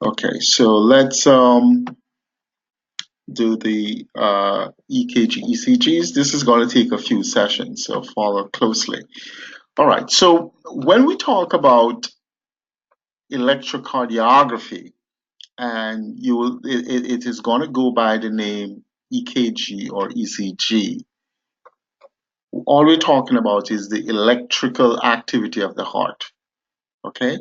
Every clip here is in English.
Okay, so let's do the EKG ECGs. This is going to take a few sessions, so follow closely. All right, so when we talk about electrocardiography, and it is going to go by the name EKG or ECG, all we're talking about is the electrical activity of the heart. Okay,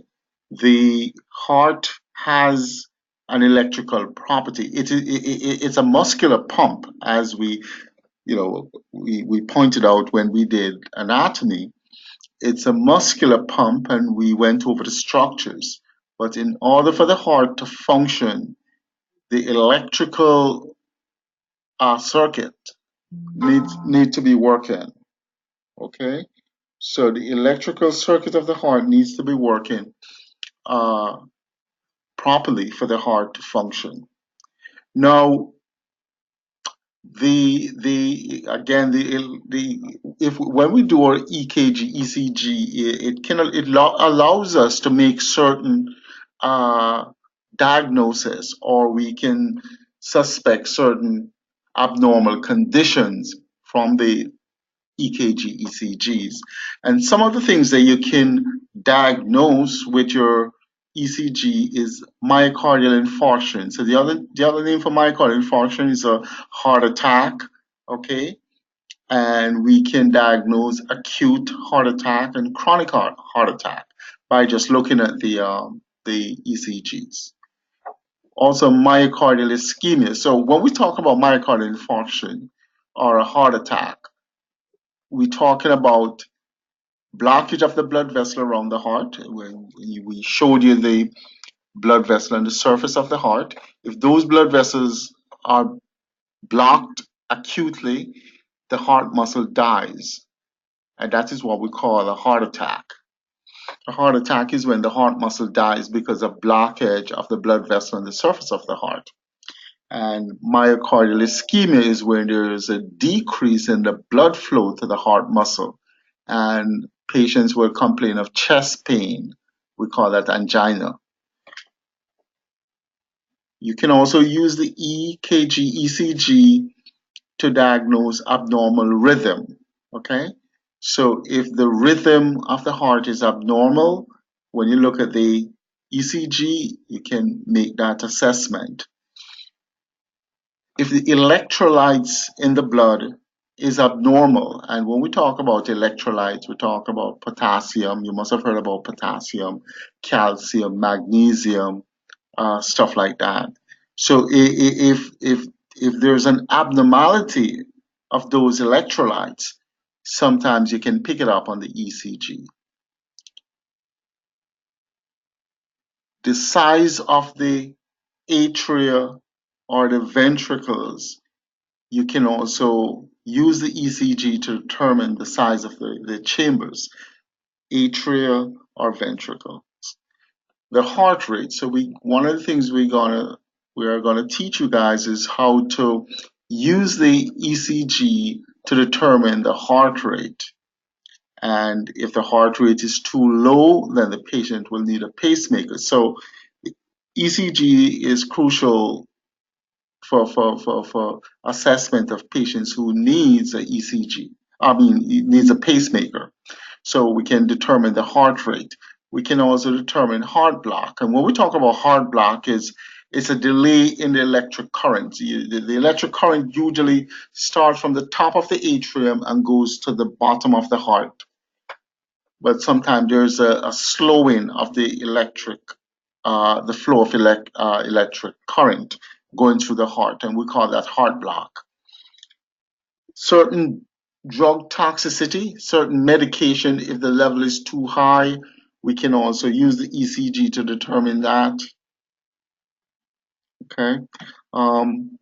the heart has an electrical property. It's a muscular pump, as we pointed out when we did anatomy. It's a muscular pump, and we went over the structures. But in order for the heart to function, the electrical circuit need to be working. Okay, so the electrical circuit of the heart needs to be working uh, properly for the heart to function. Now, the again the if when we do our EKG ECG, allows us to make certain uh, diagnosis, or we can suspect certain abnormal conditions from the EKG ECGs. And some of the things that you can diagnose with your ECG is myocardial infarction. So the other name for myocardial infarction is a heart attack. Okay, and we can diagnose acute heart attack and chronic heart attack by just looking at the ECGs. Also, myocardial ischemia. So when we talk about myocardial infarction or a heart attack, we're talking about blockage of the blood vessel around the heart. When we showed you the blood vessel on the surface of the heart, if those blood vessels are blocked acutely, the heart muscle dies, and that is what we call a heart attack. A heart attack is when the heart muscle dies because of blockage of the blood vessel on the surface of the heart. And myocardial ischemia is when there is a decrease in the blood flow to the heart muscle, and patients will complain of chest pain. We call that angina. You can also use the EKG, ECG to diagnose abnormal rhythm. Okay, so if the rhythm of the heart is abnormal, when you look at the ECG, you can make that assessment. If the electrolytes in the blood is abnormal, and when we talk about electrolytes, we talk about potassium. You must have heard about potassium, calcium, magnesium, stuff like that. So if there's an abnormality of those electrolytes, sometimes you can pick it up on the ECG. The size of the atria or the ventricles, you can also use the ECG to determine the size of the chambers, atria or ventricle. The heart rate. So one of the things we are gonna teach you guys is how to use the ECG to determine the heart rate. And if the heart rate is too low, then the patient will need a pacemaker. So ECG is crucial for assessment of patients who needs a ECG. Needs a pacemaker. So we can determine the heart rate. We can also determine heart block. And when we talk about heart block, it's a delay in the electric current. The electric current usually starts from the top of the atrium and goes to the bottom of the heart. But sometimes there's a slowing of the flow of electric current going through the heart, and we call that heart block. Certain drug toxicity, certain medication, if the level is too high, we can also use the ECG to determine that. Okay. Um,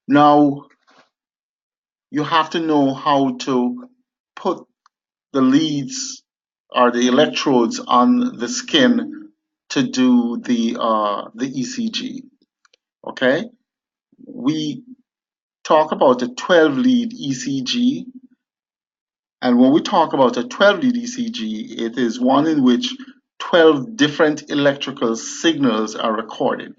Now you have to know how to put the leads or the electrodes on the skin to do the ECG. Okay. We talk about a 12 lead ECG. And when we talk about a 12 lead ECG, it is one in which 12 different electrical signals are recorded.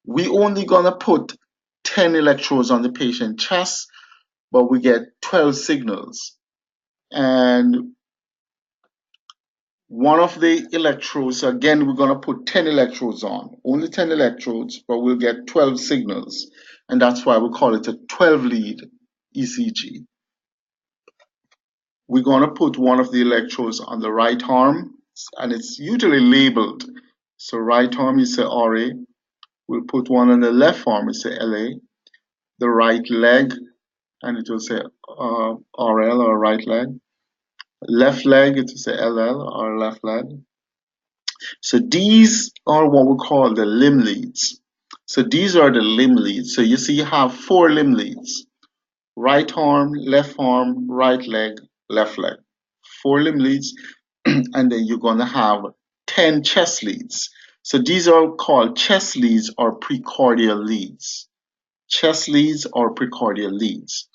We only gonna put 10 electrodes on the patient chest, but we get 12 signals. And one of the electrodes, again, we're gonna put 10 electrodes on, only 10 electrodes, but we'll get 12 signals. And that's why we call it a 12 lead ECG. We're gonna put one of the electrodes on the right arm, and it's usually labeled. So right arm, you say RA. We'll put one on the left arm, you say LA. The right leg, and it will say RL or right leg. Left leg, it will say LL or left leg. So these are what we call the limb leads. So these are the limb leads. So you see you have 4 limb leads. Right arm, right leg, left leg. 4 limb leads, and then you're going to have 10 chest leads. So these are called chest leads or precordial leads. Chest leads or precordial leads.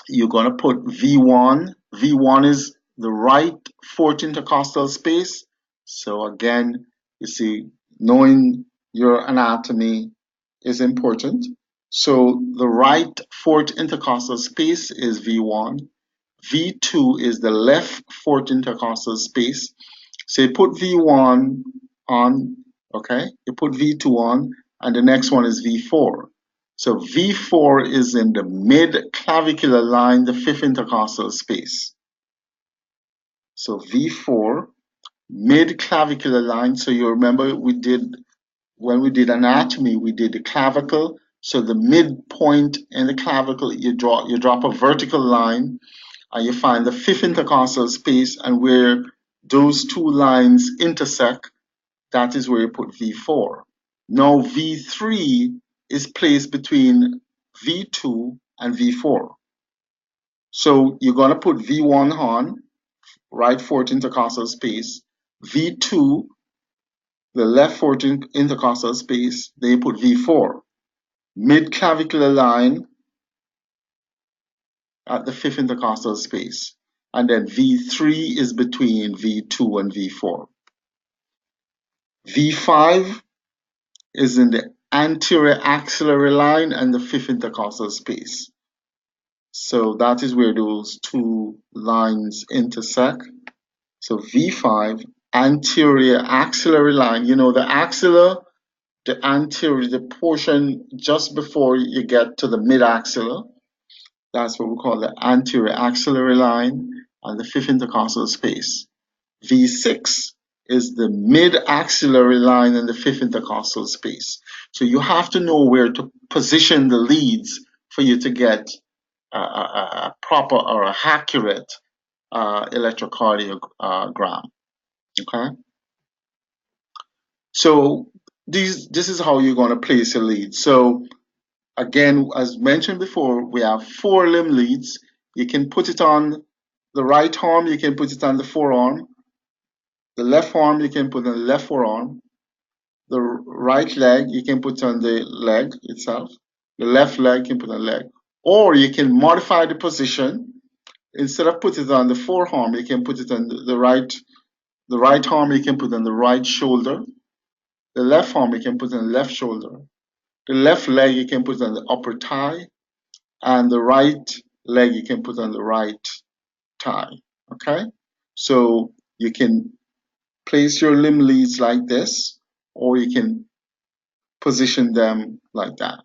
You're going to put V1. V1 is the right fourth intercostal space. So again, you see, knowing your anatomy is important. So the right fourth intercostal space is V1. V2 is the left fourth intercostal space. So you put V1 on, okay? You put V2 on, and the next one is V4. So V4 is in the mid-clavicular line, the fifth intercostal space. So V4, mid-clavicular line. So you remember when we did anatomy, we did the clavicle. So the midpoint in the clavicle, you drop a vertical line, and you find the fifth intercostal space, and where those two lines intersect, that is where you put V4. Now V3 is placed between V2 and V4. So you're going to put V1 on, right fourth intercostal space, V2, the left fourth intercostal space, then you put V4. Mid-clavicular line at the fifth intercostal space. And then V3 is between V2 and V4. V5 is in the anterior axillary line and the fifth intercostal space. So that is where those two lines intersect. So V5, anterior axillary line, you know, the axilla, the anterior, the portion just before you get to the mid-axilla, that's what we call the anterior axillary line and the fifth intercostal space. V6 is the mid-axillary line and the fifth intercostal space. So you have to know where to position the leads for you to get a proper or a accurate electrocardiogram. Okay, so this is how you're going to place a lead. So again, as mentioned before, we have 4 limb leads. You can put it on the right arm, you can put it on the forearm. The left arm, you can put on the left forearm. The right leg, you can put on the leg itself. The left leg, you can put on the leg. Or you can modify the position. Instead of putting it on the forearm, you can put it on the right arm, you can put on the right shoulder. The left arm, you can put on the left shoulder. The left leg, you can put on the upper thigh. And the right leg, you can put on the right thigh. Okay? So you can place your limb leads like this, or you can position them like that.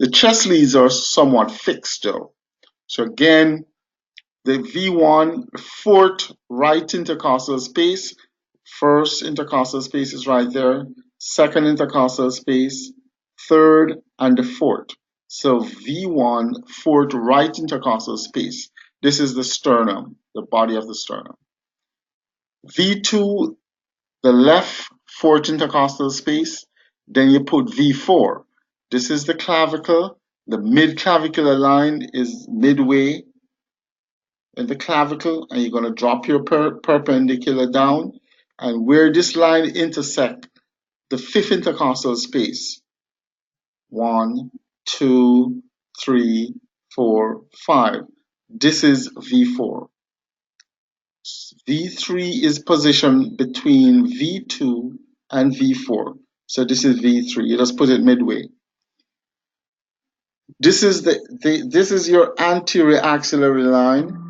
The chest leads are somewhat fixed though. So again, the V1, fourth right intercostal space, first intercostal space is right there, second intercostal space, third, and the fourth. So V1, fourth right intercostal space. This is the sternum, the body of the sternum. V2, the left fourth intercostal space. Then you put V4. This is the clavicle. The mid-clavicular line is midway in the clavicle, and you're going to drop your perpendicular down. And where this line intersect the fifth intercostal space, 1, 2, 3, 4, 5. This is V4. V3 is positioned between V2 and V4. So this is V3. You just put it midway. This is this is your anterior axillary line.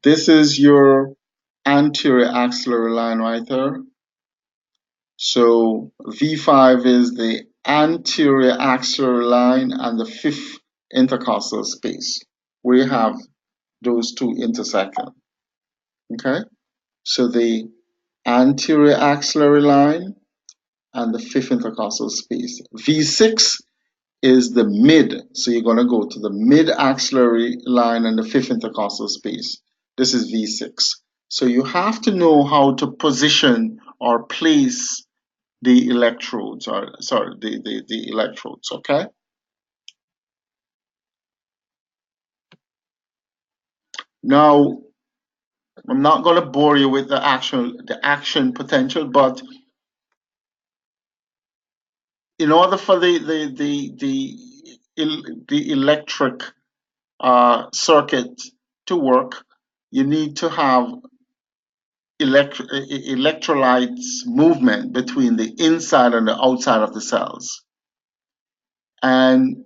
This is your anterior axillary line right there. So V5 is the anterior axillary line and the fifth intercostal space where you have those two intersecting. Okay, so the anterior axillary line and the fifth intercostal space. V6 is the mid, so you're going to go to the mid axillary line and the fifth intercostal space. This is V6. So you have to know how to position or place the electrodes, or sorry, the electrodes, okay? Now, I'm not going to bore you with the action potential, but in order for the electric circuit to work, you need to have electrolytes movement between the inside and the outside of the cells. And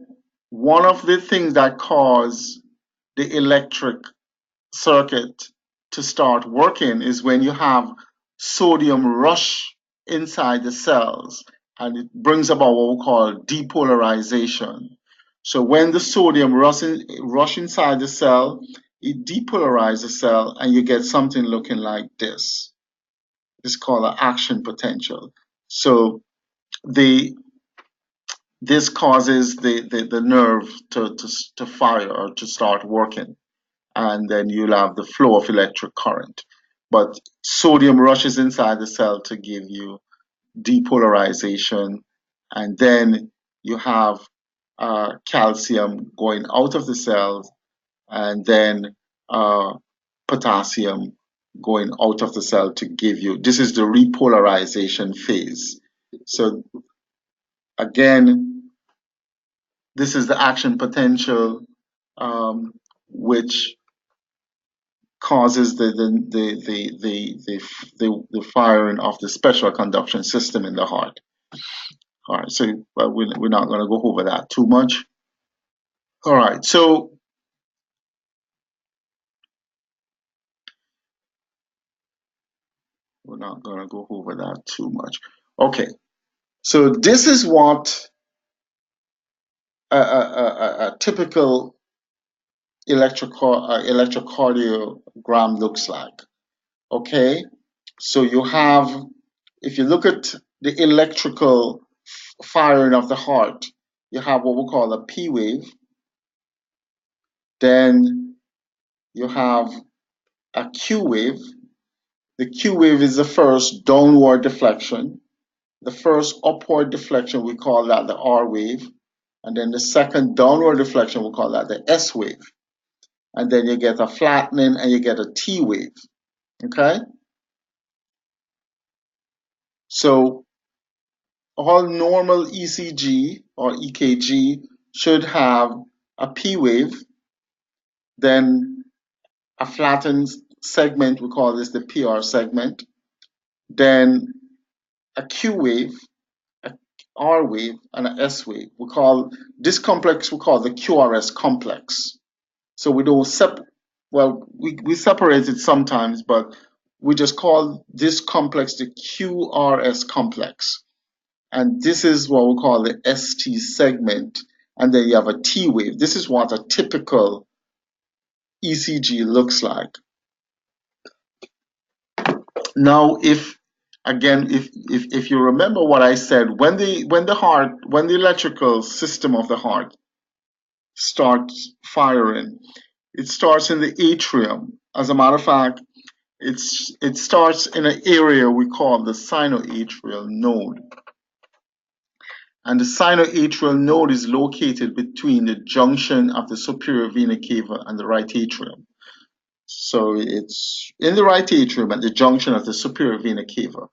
one of the things that cause the electric circuit to start working is when you have sodium rush inside the cells, and it brings about what we call depolarization. So when the sodium rush inside the cell, it depolarizes the cell and you get something looking like this. It's called an action potential. So the this causes the nerve to fire or to start working, and then you'll have the flow of electric current. But sodium rushes inside the cell to give you depolarization, and then you have calcium going out of the cells, and then potassium going out of the cell to give you, this is the repolarization phase. So again, this is the action potential, which causes the firing of the special conduction system in the heart. All right, so we're not going to go over that too much. All right, so we're not going to go over that too much. Okay, so this is what a typical electrocardiogram looks like. Okay, so you have, if you look at the electrical firing of the heart, you have what we call a P wave. Then you have a Q wave. The Q wave is the first downward deflection. The first upward deflection, we call that the R wave. And then the second downward deflection, we call that the S wave. And then you get a flattening and you get a T wave. Okay? So all normal ECG or EKG should have a P wave, then a flattened segment, we call this the PR segment, then a Q wave, a R wave, and an S wave. We call this complex, we call the QRS complex. So we don't we separate it sometimes, but we just call this complex the QRS complex. And this is what we call the ST segment. And then you have a T wave. This is what a typical ECG looks like. Now, if you remember what I said, when the electrical system of the heart starts firing, it starts in the atrium. As a matter of fact, it starts in an area we call the sinoatrial node. And the sinoatrial node is located between the junction of the superior vena cava and the right atrium. So it's in the right atrium at the junction of the superior vena cava.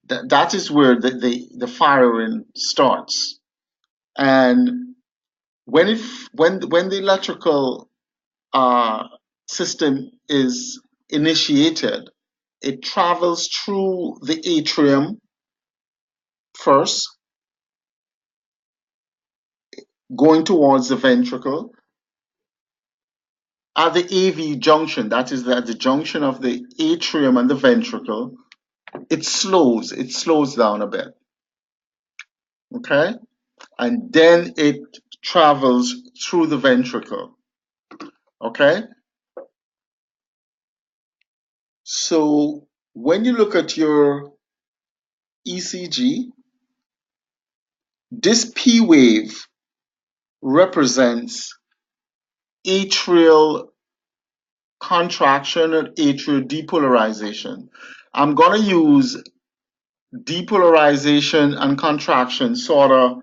That is where the firing starts. And when the electrical uh, system is initiated, it travels through the atrium first, going towards the ventricle. At the AV junction, that is at the junction of the atrium and the ventricle, it slows down a bit, okay? And then it travels through the ventricle, okay? So when you look at your ECG, this P wave represents atrial contraction and atrial depolarization. I'm going to use depolarization and contraction sort of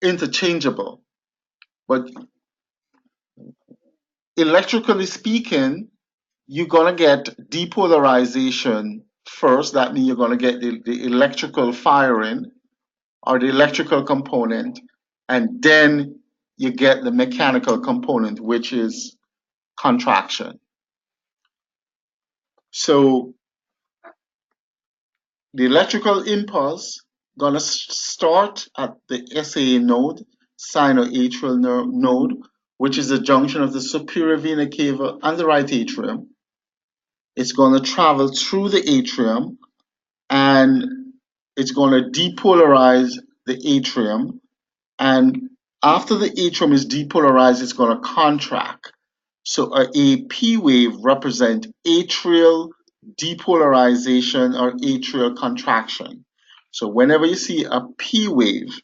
interchangeable, but electrically speaking, you're going to get depolarization first. That means you're going to get the electrical firing or the electrical component, and then you get the mechanical component, which is contraction. So the electrical impulse gonna start at the SAA node, sinoatrial node, which is the junction of the superior vena cava and the right atrium. It's gonna travel through the atrium and it's gonna depolarize the atrium. And after the atrium is depolarized, it's gonna contract. So a P wave represents atrial depolarization or atrial contraction. So whenever you see a P wave,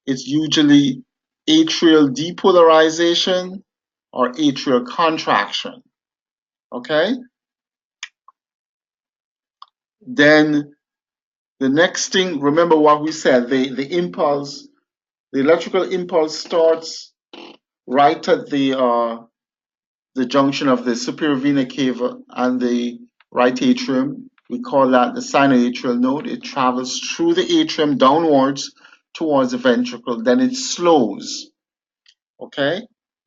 it's usually atrial depolarization or atrial contraction. Okay? Then the next thing, remember what we said, the impulse, the electrical impulse starts right at the junction of the superior vena cava and the right atrium. We call that the sinoatrial node. It travels through the atrium downwards towards the ventricle, then it slows. Okay?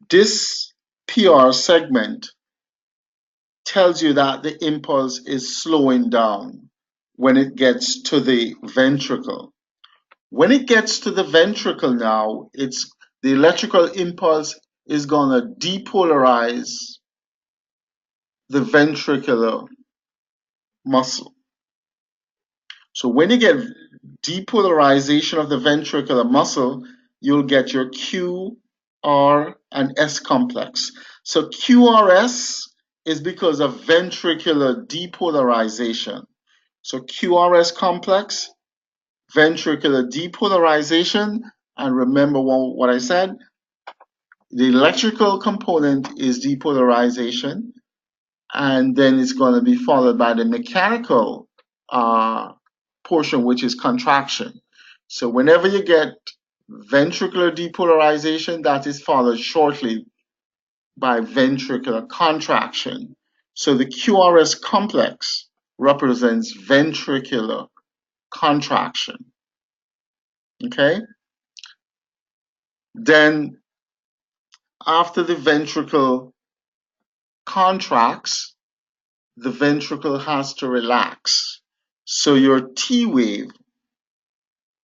This PR segment tells you that the impulse is slowing down when it gets to the ventricle. When it gets to the ventricle now, it's the electrical impulse is going to depolarize the ventricular muscle. So when you get depolarization of the ventricular muscle, you'll get your Q, R, and S complex. So QRS is because of ventricular depolarization. So QRS complex, ventricular depolarization, and remember what I said, the electrical component is depolarization, and then it's going to be followed by the mechanical portion, which is contraction. So whenever you get ventricular depolarization, that is followed shortly by ventricular contraction. So the QRS complex represents ventricular contraction. Okay? Then after the ventricle contracts, the ventricle has to relax. So your T wave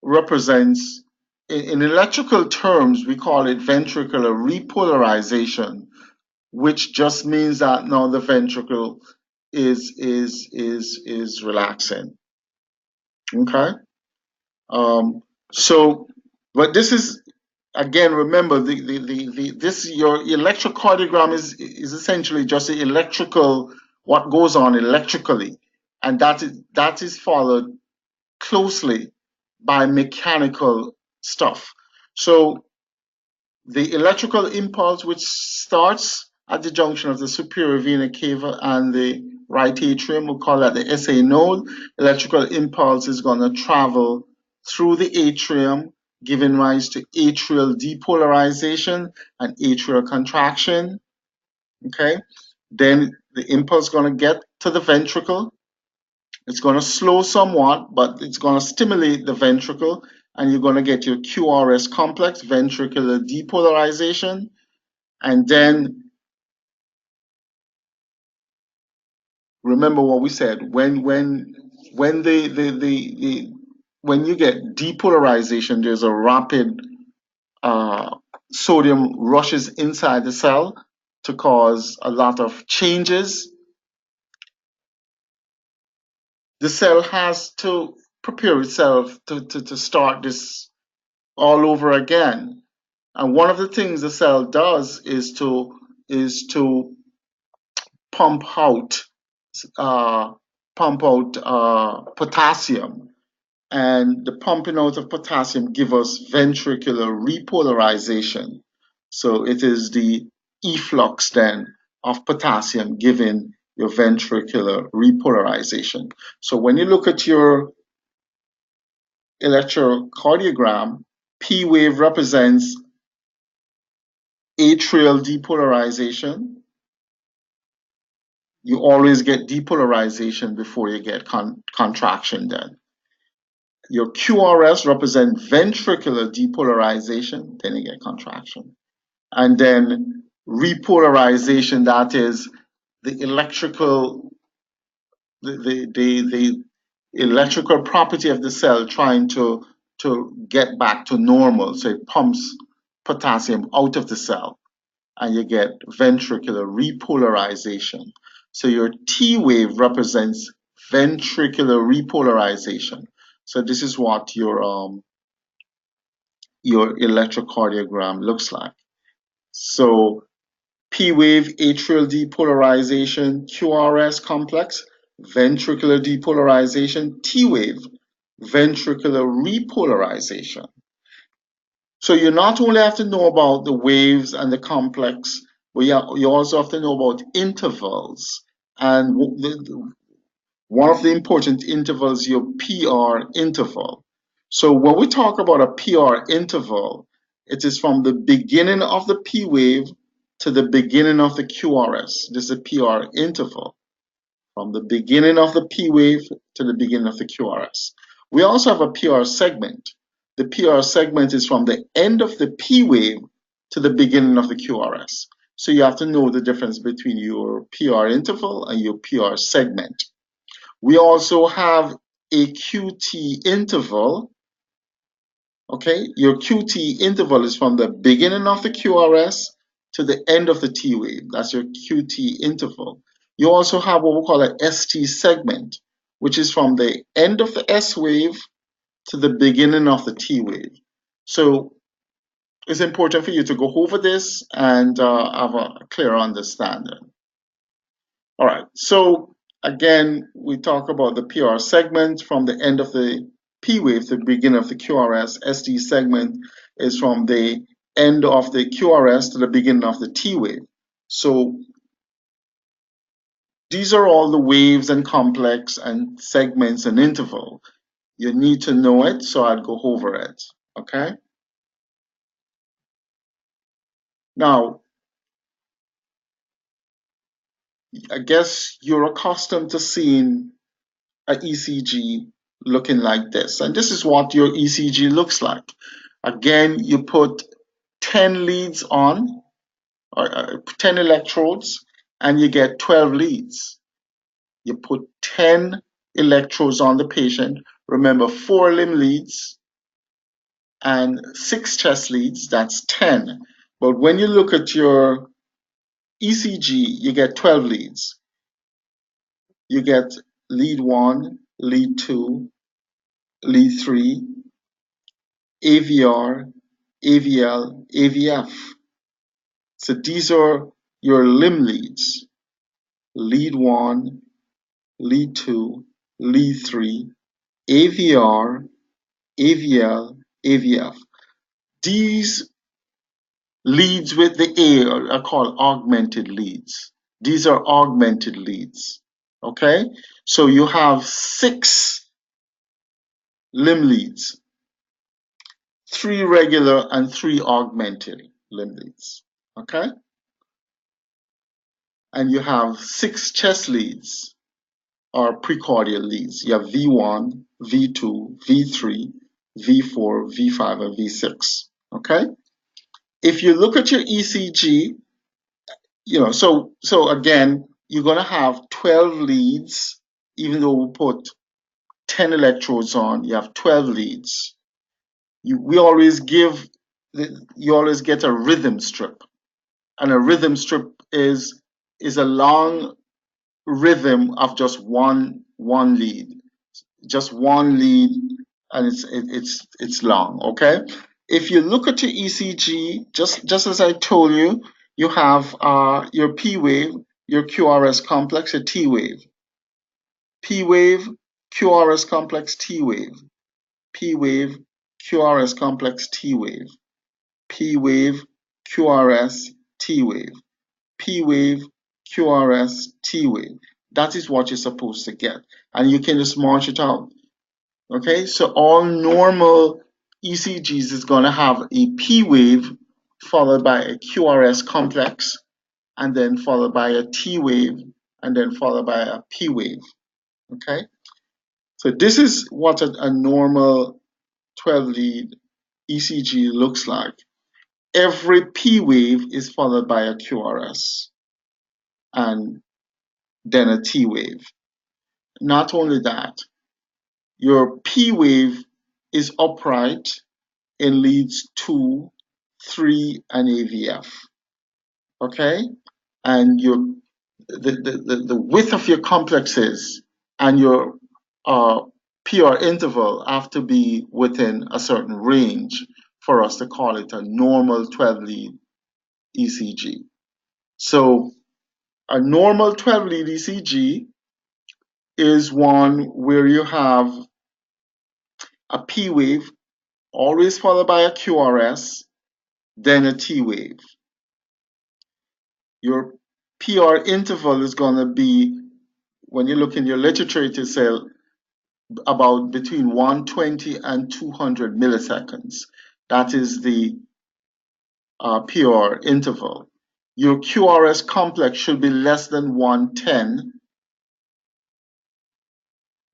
represents, in electrical terms, we call it ventricular repolarization, which just means that now the ventricle is relaxing. Okay. So, but this is again, remember this your electrocardiogram is essentially just the electrical what goes on electrically, and that is followed closely by mechanical stuff. So the electrical impulse, which starts at the junction of the superior vena cava and the right atrium, we'll call that the SA node. Electrical impulse is going to travel through the atrium, giving rise to atrial depolarization and atrial contraction. Okay. Then the impulse is going to get to the ventricle. It's going to slow somewhat, but it's going to stimulate the ventricle, and you're going to get your QRS complex, ventricular depolarization. And then remember what we said, when when you get depolarization, there's a rapid sodium rushes inside the cell to cause a lot of changes. The cell has to prepare itself to start this all over again. And one of the things the cell does is to pump out uh, potassium, and the pumping out of potassium give us ventricular repolarization. So it is the efflux then of potassium giving your ventricular repolarization. So when you look at your electrocardiogram, P wave represents atrial depolarization. You always get depolarization before you get contraction then. Your QRS represent ventricular depolarization, then you get contraction. And then repolarization, that is the the electrical property of the cell trying to get back to normal. So it pumps potassium out of the cell, and you get ventricular repolarization. So your T wave represents ventricular repolarization. So this is what your electrocardiogram looks like. So P wave atrial depolarization, QRS complex, ventricular depolarization, T wave ventricular repolarization. So you not only have to know about the waves and the complex, but you also have to know about intervals. And one of the important intervals, your PR interval. So when we talk about a PR interval, it is from the beginning of the P wave to the beginning of the QRS. This is a PR interval from the beginning of the P wave to the beginning of the QRS. We also have a PR segment. The PR segment is from the end of the P wave to the beginning of the QRS. So you have to know the difference between your PR interval and your PR segment. We also have a QT interval. Okay, your QT interval is from the beginning of the QRS to the end of the T wave. That's your QT interval. You also have what we call an ST segment, which is from the end of the S wave to the beginning of the T wave. So it's important for you to go over this and have a clear understanding. All right, so again, we talk about the PR segment from the end of the P wave to the beginning of the QRS. ST segment is from the end of the QRS to the beginning of the T wave. So these are all the waves and complex and segments and interval. You need to know it, so I'd go over it, okay? Now, I guess you're accustomed to seeing an ECG looking like this. And this is what your ECG looks like. Again, you put 10 leads on, or 10 electrodes, and you get 12 leads. You put 10 electrodes on the patient. Remember, 4 limb leads and 6 chest leads, that's 10. But when you look at your ECG, you get 12 leads. You get lead 1, lead 2, lead 3, AVR, AVL, AVF. So these are your limb leads. Lead 1, lead 2, lead 3, AVR, AVL, AVF. These leads with the A are called augmented leads. These are augmented leads. Okay? So you have 6 limb leads, 3 regular and 3 augmented limb leads. Okay? and you have 6 chest leads or precordial leads. You have V1, V2, V3, V4, V5, and V6. Okay? If you look at your ECG, so again, you're going to have 12 leads, even though we put 10 electrodes on, you have 12 leads. You always get a rhythm strip. And a rhythm strip is a long rhythm of just one lead. Just one lead, and it's long, okay? If you look at your ECG, just as I told you, you have your P wave, your QRS complex, your T wave. P wave, QRS complex, T wave. P wave, QRS complex, T wave. P wave, QRS, T wave. P wave, QRS, T wave. That is what you're supposed to get. And you can just march it out. Okay, so all normal ECGs is going to have a P wave followed by a QRS complex, and then followed by a T wave, and then followed by a P wave. Okay, so this is what a normal 12 lead ECG looks like. Every P wave is followed by a QRS and then a T wave. Not only that, your P wave is upright in leads 2, 3, and AVF. Okay? And the width of your complexes and your PR interval have to be within a certain range for us to call it a normal 12 lead ECG. So a normal 12 lead ECG is one where you have a P wave always followed by a QRS, then a T wave. Your PR interval is going to be, when you look in your literature, it say about between 120 and 200 milliseconds. That is the PR interval. Your QRS complex should be less than 110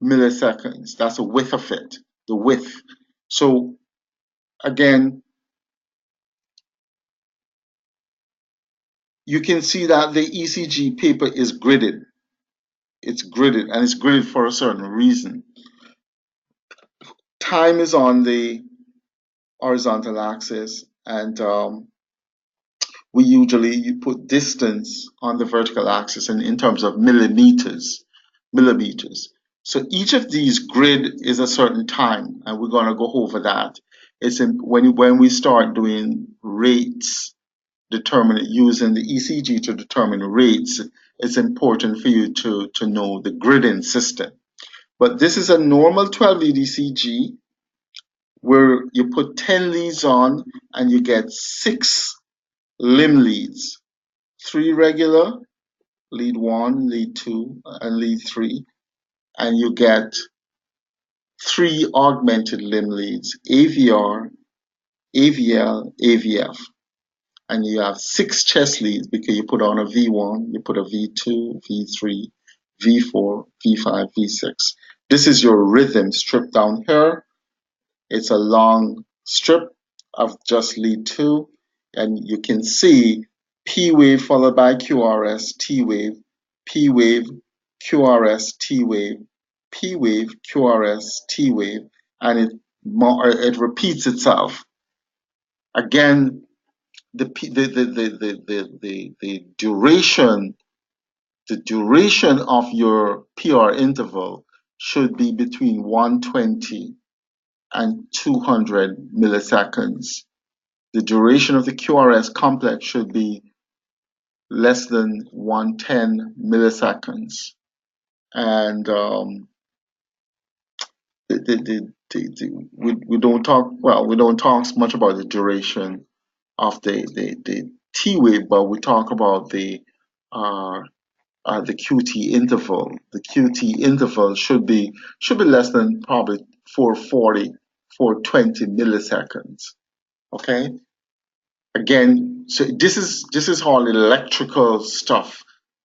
milliseconds. That's the width of it, the width. So again, you can see that the ECG paper is gridded. It's gridded, and it's gridded for a certain reason. Time is on the horizontal axis, and we usually put distance on the vertical axis in terms of millimeters. So each of these grid is a certain time, and we're going to go over that. When we start doing rates, using the ECG to determine rates, it's important for you to know the gridding system. But this is a normal 12 lead ECG where you put 10 leads on and you get 6 limb leads, 3 regular, lead 1, lead 2, and lead 3, and you get 3 augmented limb leads, AVR, AVL, AVF, and you have 6 chest leads because you put on a V1, you put a V2, V3, V4, V5, V6. This is your rhythm stripped down here. It's a long strip of just lead 2, and you can see P wave followed by QRS, T wave, P wave, QRS, T wave, P wave, QRS, T wave, and it repeats itself. Again, the duration of your PR interval should be between 120 and 200 milliseconds. The duration of the QRS complex should be less than 110 milliseconds. And we don't talk much about the duration of the T wave, but we talk about the QT interval. The QT interval should be less than probably 440, 420 milliseconds. Okay. Again, so this is all electrical stuff.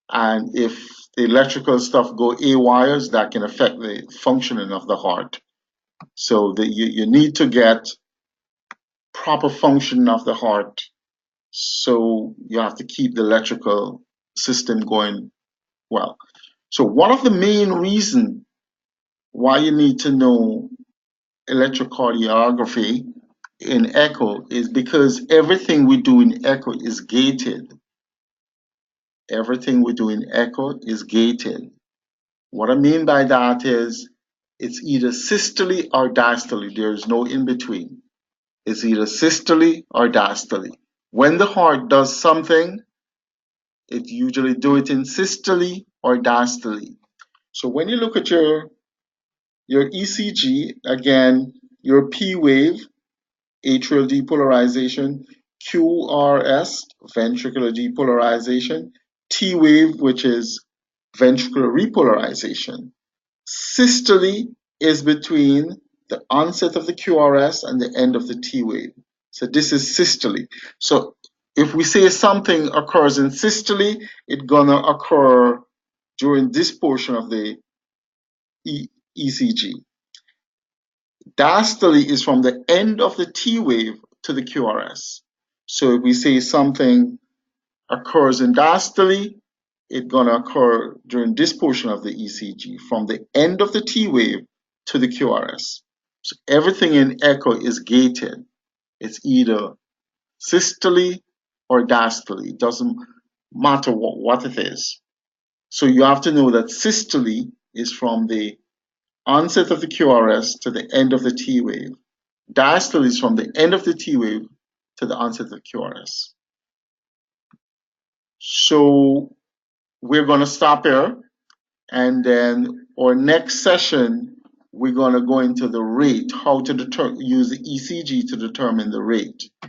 And if the electrical stuff go AWires, that can affect the functioning of the heart. So you need to get proper functioning of the heart. So you have to keep the electrical system going well. So one of the main reasons why you need to know electrocardiography in echo is because everything we do in echo is gated. Everything we do in echo is gated. What I mean by that is it's either systole or diastole. There is no in between. It's either systole or diastole. When the heart does something, it usually do it in systole or diastole. So when you look at your ECG, again, your P wave, atrial depolarization, QRS, ventricular depolarization, T wave, which is ventricular repolarization. Systole is between the onset of the QRS and the end of the T wave. So this is systole. So if we say something occurs in systole, it's gonna occur during this portion of the ECG. Diastole is from the end of the T wave to the QRS. So if we say something occurs in diastole, it's going to occur during this portion of the ECG, from the end of the T wave to the QRS. So everything in echo is gated. It's either systole or diastole. It doesn't matter what it is. So you have to know that systole is from the onset of the QRS to the end of the T wave. Diastole is from the end of the T wave to the onset of the QRS. So we're going to stop here, and then our next session we're going to go into the rate, how to use the ECG to determine the rate.